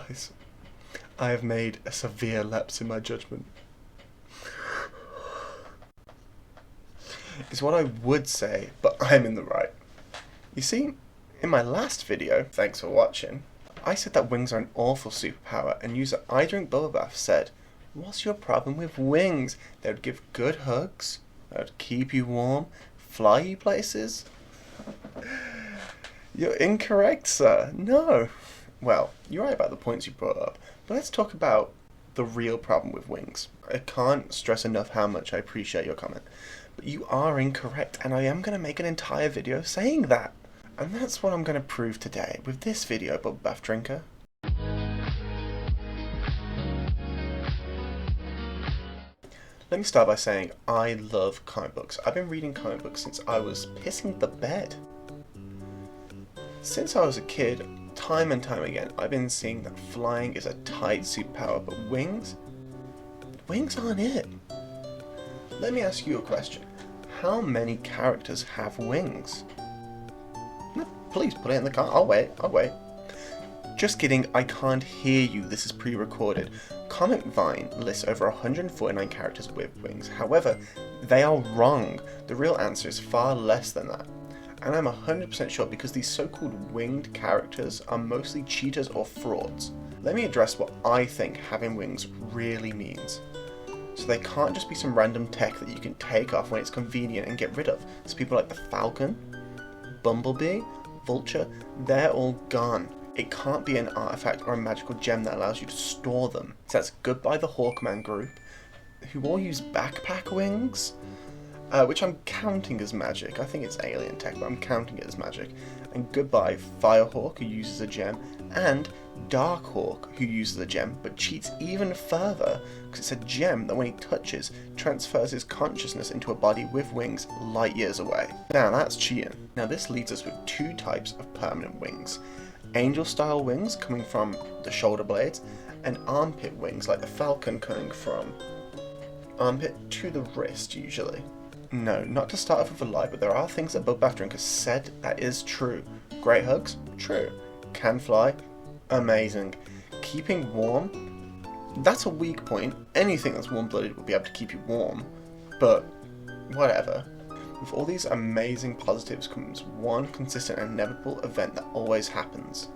Guys, I have made a severe lapse in my judgment. It's what I would say, but I'm in the right. You see, in my last video, thanks for watching, I said that wings are an awful superpower, and user I Drink Bubble Bath said, "What's your problem with wings? They would give good hugs, they would keep you warm, fly you places." You're incorrect, sir. No. Well, you're right about the points you brought up, but let's talk about the real problem with wings. I can't stress enough how much I appreciate your comment, but you are incorrect, and I am going to make an entire video saying that. And that's what I'm going to prove today with this video, Bubble Bath Drinker. Let me start by saying I love comic books. I've been reading comic books since I was pissing the bed. Since I was a kid, time and time again, I've been seeing that flying is a tight superpower, but wings aren't it. Let me ask you a question. How many characters have wings? No, please put it in the car. I'll wait. Just kidding, I can't hear you. This is pre-recorded. Comic Vine lists over 149 characters with wings. However, they are wrong. The real answer is far less than that. And I'm 100% sure because these so-called winged characters are mostly cheaters or frauds. Let me address what I think having wings really means. So they can't just be some random tech that you can take off when it's convenient and get rid of. So people like the Falcon, Bumblebee, Vulture, they're all gone. It can't be an artifact or a magical gem that allows you to store them. So that's goodbye the Hawkman group, who all use backpack wings, which I'm counting as magic. I think it's alien tech, but I'm counting it as magic. And goodbye Firehawk, who uses a gem, and Darkhawk, who uses a gem, but cheats even further, because it's a gem that when he touches, transfers his consciousness into a body with wings light years away. Now that's cheating. Now this leads us with two types of permanent wings. Angel-style wings coming from the shoulder blades, and armpit wings like the Falcon coming from armpit to the wrist usually. No, not to start off with a lie, but there are things that Bubble Bath Drinker said that is true. Great hugs? True. Can fly? Amazing. Keeping warm? That's a weak point. Anything that's warm-blooded will be able to keep you warm, but whatever. With all these amazing positives comes one consistent and inevitable event that always happens.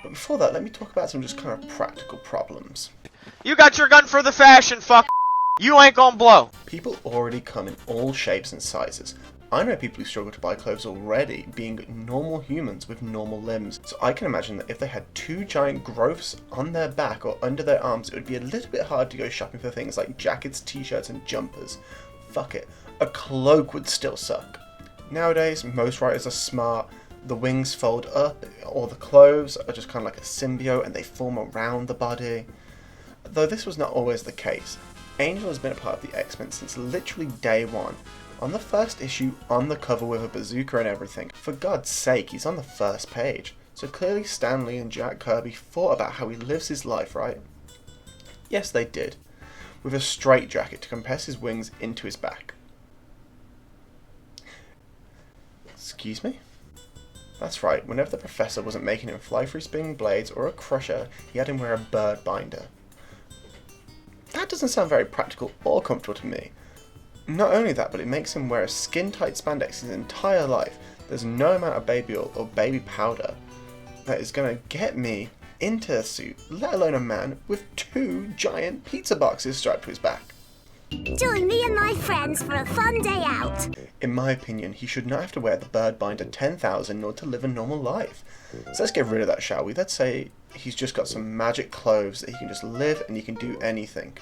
But before that, let me talk about some just kind of practical problems. You got your gun for the fashion, fuck. You ain't gonna blow. People already come in all shapes and sizes. I know people who struggle to buy clothes already, being normal humans with normal limbs. So I can imagine that if they had two giant growths on their back or under their arms, it would be a little bit hard to go shopping for things like jackets, t-shirts, and jumpers. Fuck it, a cloak would still suck. Nowadays, most writers are smart. The wings fold up, or the clothes are just kind of like a symbiote and they form around the body. Though this was not always the case. Angel has been a part of the X-Men since literally day one. On the first issue, on the cover with a bazooka and everything. For God's sake, he's on the first page. So clearly Stan Lee and Jack Kirby thought about how he lives his life, right? Yes, they did. With a straitjacket to compress his wings into his back. Excuse me? That's right, whenever the professor wasn't making him fly through spinning blades or a crusher, he had him wear a bird binder. That doesn't sound very practical or comfortable to me. Not only that, but it makes him wear a skin-tight spandex his entire life. There's no amount of baby oil or baby powder that is going to get me into a suit, let alone a man with two giant pizza boxes strapped to his back. Join me and my friends for a fun day out. In my opinion, he should not have to wear the bird binder 10,000 in order to live a normal life. So let's get rid of that, shall we? Let's say he's just got some magic clothes that he can just live and he can do anything.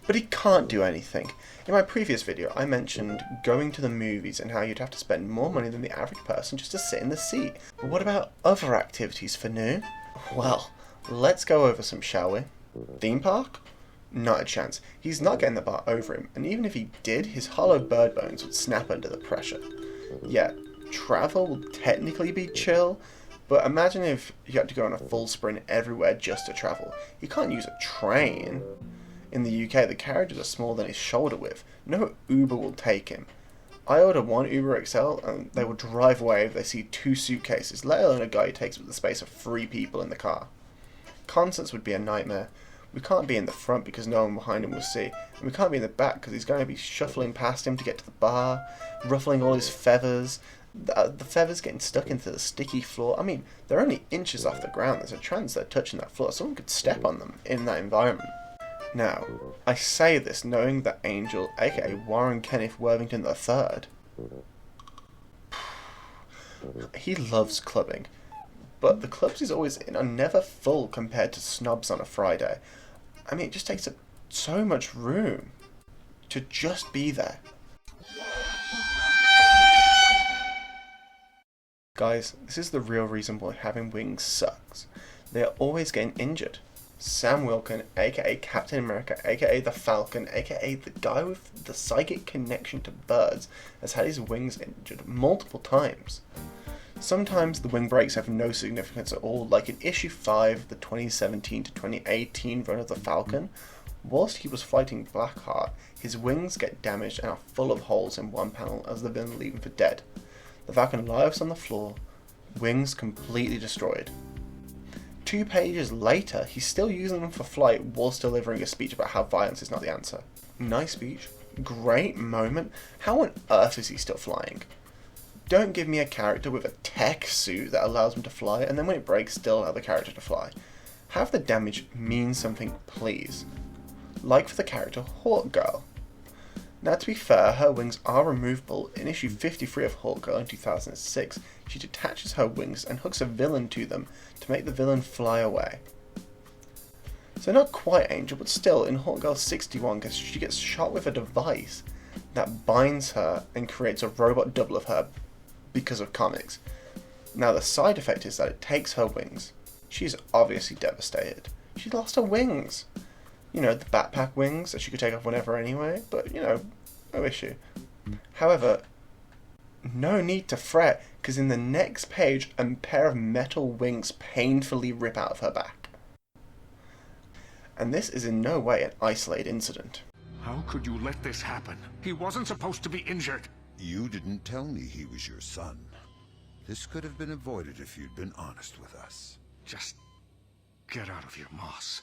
But he can't do anything. In my previous video, I mentioned going to the movies and how you'd have to spend more money than the average person just to sit in the seat. But what about other activities for new? Well, let's go over some, shall we? Theme park? Not a chance. He's not getting the bar over him, and even if he did, his hollow bird bones would snap under the pressure. Yeah, travel will technically be chill, but imagine if you had to go on a full sprint everywhere just to travel. You can't use a train. In the UK, the carriages are smaller than his shoulder width. No Uber will take him. I order one Uber XL and they will drive away if they see 2 suitcases, let alone a guy who takes up the space of 3 people in the car. Concerts would be a nightmare. We can't be in the front because no one behind him will see, and we can't be in the back because he's going to be shuffling past him to get to the bar, ruffling all his feathers, the feathers getting stuck into the sticky floor. I mean, they're only inches off the ground. There's a chance they're touching that floor. Someone could step on them in that environment. Now, I say this knowing that Angel, aka Warren Kenneth Worthington III, he loves clubbing, but the clubs he's always in are never full compared to Snobs on a Friday. I mean, it just takes up so much room to just be there. Guys, this is the real reason why having wings sucks. They are always getting injured. Sam Wilson, aka Captain America, aka the Falcon, aka the guy with the psychic connection to birds, has had his wings injured multiple times. Sometimes the wing breaks have no significance at all, like in issue 5, the 2017 to 2018 run of the Falcon. Whilst he was fighting Blackheart, his wings get damaged and are full of holes in one panel as the villain leave him for dead. The Falcon lies on the floor, wings completely destroyed. 2 pages later, he's still using them for flight whilst delivering a speech about how violence is not the answer. Nice speech, great moment. How on earth is he still flying? Don't give me a character with a tech suit that allows him to fly, and then when it breaks, still allow the character to fly. Have the damage mean something, please. Like for the character Hawk Girl. Now, to be fair, her wings are removable. In issue 53 of Hawk Girl in 2006, she detaches her wings and hooks a villain to them to make the villain fly away. So not quite Angel, but still, in Hawk Girl 61, she gets shot with a device that binds her and creates a robot double of her because of comics. Now, the side effect is that it takes her wings. She's obviously devastated. She lost her wings. You know, the backpack wings that she could take off whenever anyway, but, you know, no issue. However, no need to fret, because in the next page, a pair of metal wings painfully rip out of her back. And this is in no way an isolated incident. How could you let this happen? He wasn't supposed to be injured. You didn't tell me he was your son. This could have been avoided if you'd been honest with us. Just get out of your moss.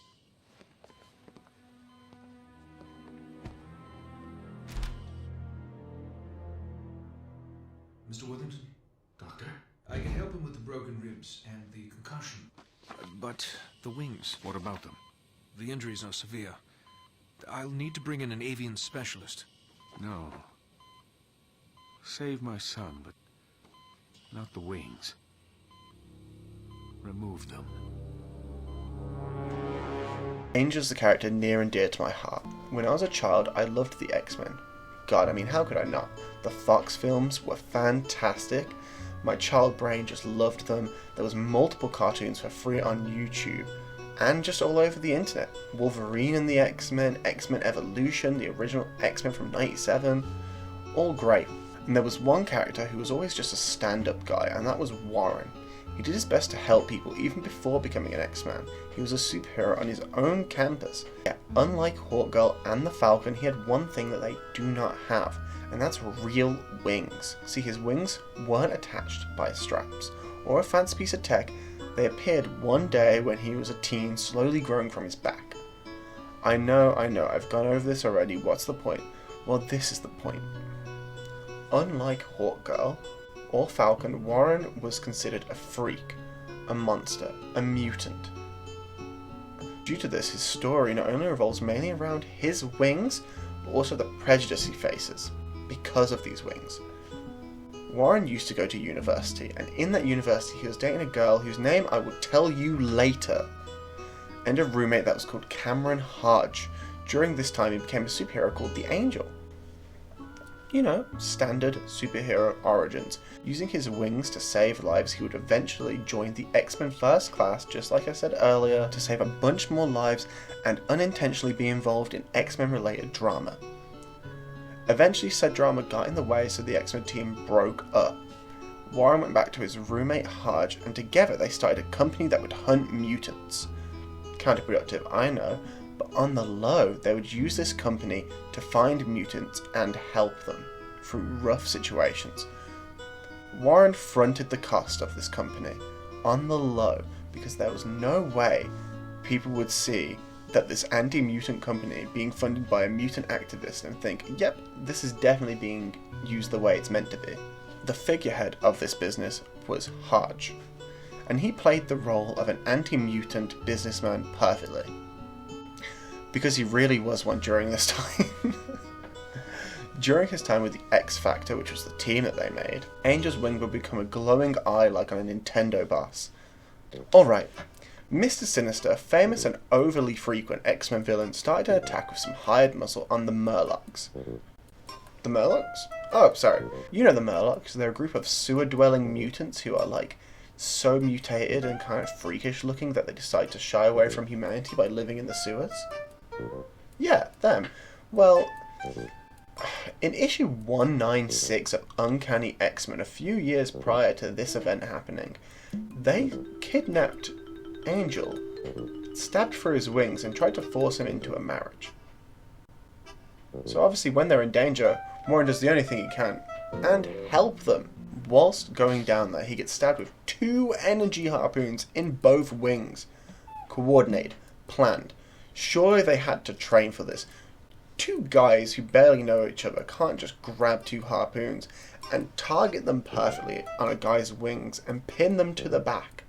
Mr. Worthington? Doctor? I can help him with the broken ribs and the concussion. But the wings, What about them? the injuries are severe. I'll need to bring in an avian specialist. No. Save my son, but not the wings. Remove them. Angel's the character near and dear to my heart. When I was a child, I loved the X-Men. God, I mean, how could I not? The Fox films were fantastic. My child brain just loved them. There was multiple cartoons for free on YouTube and just all over the internet. Wolverine and the X-Men, X-Men Evolution, the original X-Men from '97, all great. And there was one character who was always just a stand-up guy, and that was Warren. He did his best to help people even before becoming an X-Man. He was a superhero on his own campus. Yet, unlike Hawkgirl and the Falcon, he had one thing that they do not have, and that's real wings. See, his wings weren't attached by straps or a fancy piece of tech. They appeared one day when he was a teen, slowly growing from his back. I know, I've gone over this already. What's the point? Well, this is the point. Unlike Hawkgirl or Falcon, Warren was considered a freak, a monster, a mutant. Due to this, his story not only revolves mainly around his wings, but also the prejudice he faces because of these wings. Warren used to go to university, and in that university he was dating a girl whose name I will tell you later, and a roommate that was called Cameron Hodge. During this time he became a superhero called the Angel. You know, standard superhero origins. Using his wings to save lives, he would eventually join the X-Men First Class, just like I said earlier, to save a bunch more lives and unintentionally be involved in X-Men related drama. Eventually said drama got in the way, so the X-Men team broke up. Warren went back to his roommate Hodge, and together they started a company that would hunt mutants. Counterproductive, I know, but on the low, they would use this company to find mutants and help them. through rough situations. Warren fronted the cost of this company on the low because there was no way people would see that this anti-mutant company being funded by a mutant activist and think, yep, this is definitely being used the way it's meant to be. The figurehead of this business was Hodge, and he played the role of an anti-mutant businessman perfectly. Because he really was one during this time. During his time with the X Factor, which was the team that they made, Angel's wing would become a glowing eye like on a Nintendo boss. Alright, Mr. Sinister, a famous and overly frequent X-Men villain, started an attack with some hired muscle on the Murlocs. The Murlocs? Oh, sorry. You know the Murlocs. They're a group of sewer-dwelling mutants who are, like, so mutated and kind of freakish looking that they decide to shy away from humanity by living in the sewers. Yeah, them. Well, in issue 196 of Uncanny X-Men, a few years prior to this event happening, they kidnapped Angel, stabbed through his wings, and tried to force him into a marriage. So obviously when they're in danger, Warren does the only thing he can, and help them. Whilst going down there, he gets stabbed with 2 energy harpoons in both wings. Coordinated, planned. Surely they had to train for this. 2 guys who barely know each other can't just grab 2 harpoons and target them perfectly on a guy's wings and pin them to the back.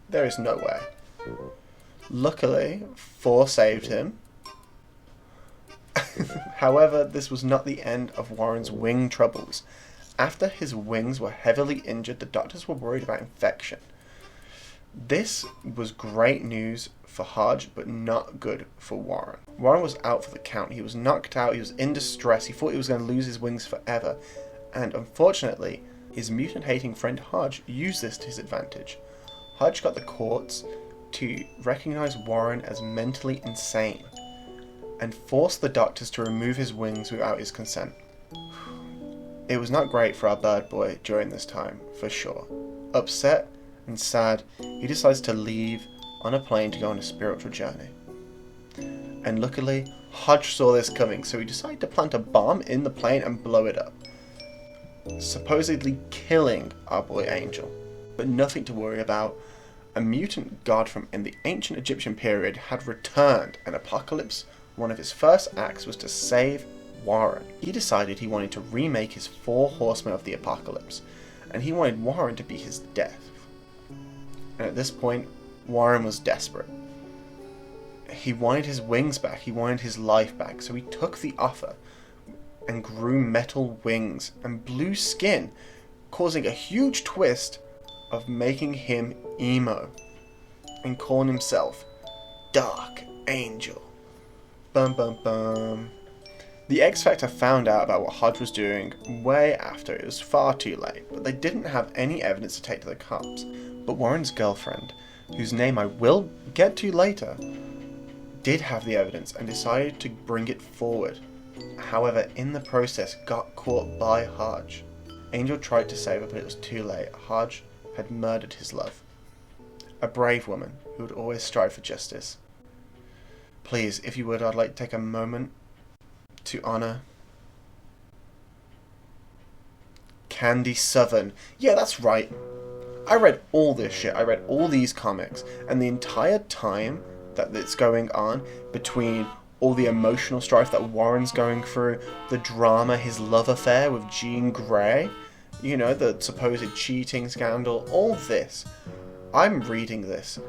There is no way. Luckily, 4 saved him. However, this was not the end of Warren's wing troubles. After his wings were heavily injured, the doctors were worried about infection. This was great news for Hodge, but not good for Warren. Warren was out for the count. He was knocked out, he was in distress, he thought he was going to lose his wings forever. And unfortunately, his mutant-hating friend Hodge used this to his advantage. Hodge got the courts to recognize Warren as mentally insane and forced the doctors to remove his wings without his consent. It was not great for our bird boy during this time, for sure. Upset and sad, he decides to leave on a plane to go on a spiritual journey. And luckily, Hodge saw this coming, so he decided to plant a bomb in the plane and blow it up, supposedly killing our boy Angel. But nothing to worry about. A mutant god from in the ancient Egyptian period had returned, and Apocalypse, one of his first acts was to save Warren. He decided he wanted to remake his 4 Horsemen of the Apocalypse, and he wanted Warren to be his death. And at this point, Warren was desperate. He wanted his wings back, he wanted his life back, so he took the offer and grew metal wings and blue skin, causing a huge twist of making him emo and calling himself Dark Angel. Bum bum bum. The X Factor found out about what Hodge was doing way after it was far too late, but they didn't have any evidence to take to the cops. But Warren's girlfriend, whose name I will get to later, did have the evidence and decided to bring it forward. However, in the process, got caught by Hodge. Angel tried to save her, but it was too late. Hodge had murdered his love. A brave woman who would always strive for justice. Please, if you would, I'd like to take a moment to honor Candy Southern. Yeah, that's right. I read all this shit. I read all these comics, and the entire time that it's going on, between all the emotional strife that Warren's going through, the drama, his love affair with Jean Grey, you know, the supposed cheating scandal, all this. I'm reading this,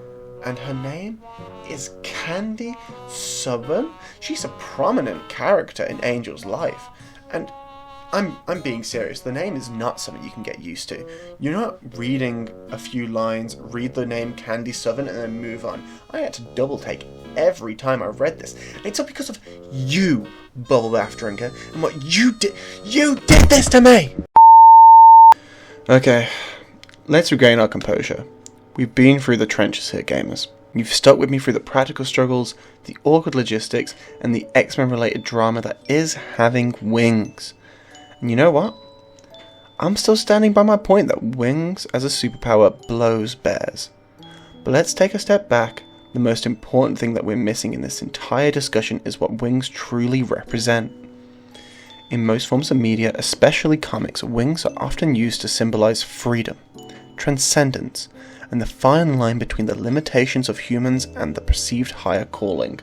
and her name is Candy Southern. She's a prominent character in Angel's life, and I'm being serious. The name is not something you can get used to. You're not reading a few lines, read the name Candy Southern, and then move on. I had to double take every time I read this. And it's all because of you, bubble bath drinker, and what you did. You did this to me! Okay, let's regain our composure. We've been through the trenches here, gamers. You've stuck with me through the practical struggles, the awkward logistics, and the X-Men related drama that is having wings. And you know what? I'm still standing by my point that wings as a superpower blows bears. But let's take a step back. The most important thing that we're missing in this entire discussion is what wings truly represent. In most forms of media, especially comics, wings are often used to symbolize freedom, transcendence, and the fine line between the limitations of humans and the perceived higher calling.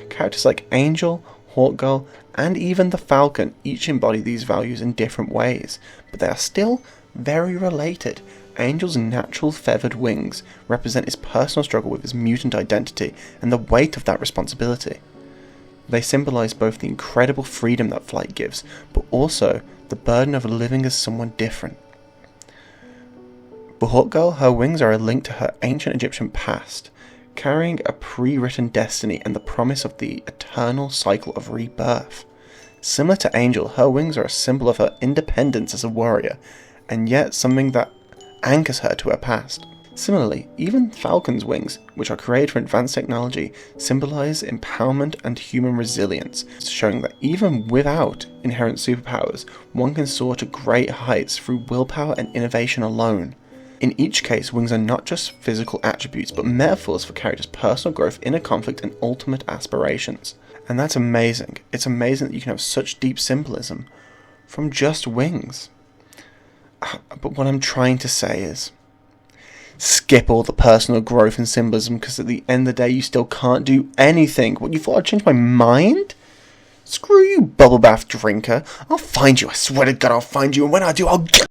Characters like Angel, Hawkgirl, and even the Falcon each embody these values in different ways, but they are still very related. Angel's natural feathered wings represent his personal struggle with his mutant identity and the weight of that responsibility. They symbolize both the incredible freedom that flight gives, but also the burden of living as someone different. For Hawkgirl, her wings are a link to her ancient Egyptian past, carrying a pre-written destiny and the promise of the eternal cycle of rebirth. Similar to Angel, her wings are a symbol of her independence as a warrior, and yet something that anchors her to her past. Similarly, even Falcon's wings, which are created for advanced technology, symbolize empowerment and human resilience, showing that even without inherent superpowers, one can soar to great heights through willpower and innovation alone. In each case, wings are not just physical attributes, but metaphors for characters' personal growth, inner conflict, and ultimate aspirations. And that's amazing. It's amazing that you can have such deep symbolism from just wings. But what I'm trying to say is, skip all the personal growth and symbolism, because at the end of the day you still can't do anything. What, you thought I'd change my mind? Screw you, bubble bath drinker. I'll find you, I swear to God I'll find you, and when I do, I'll get...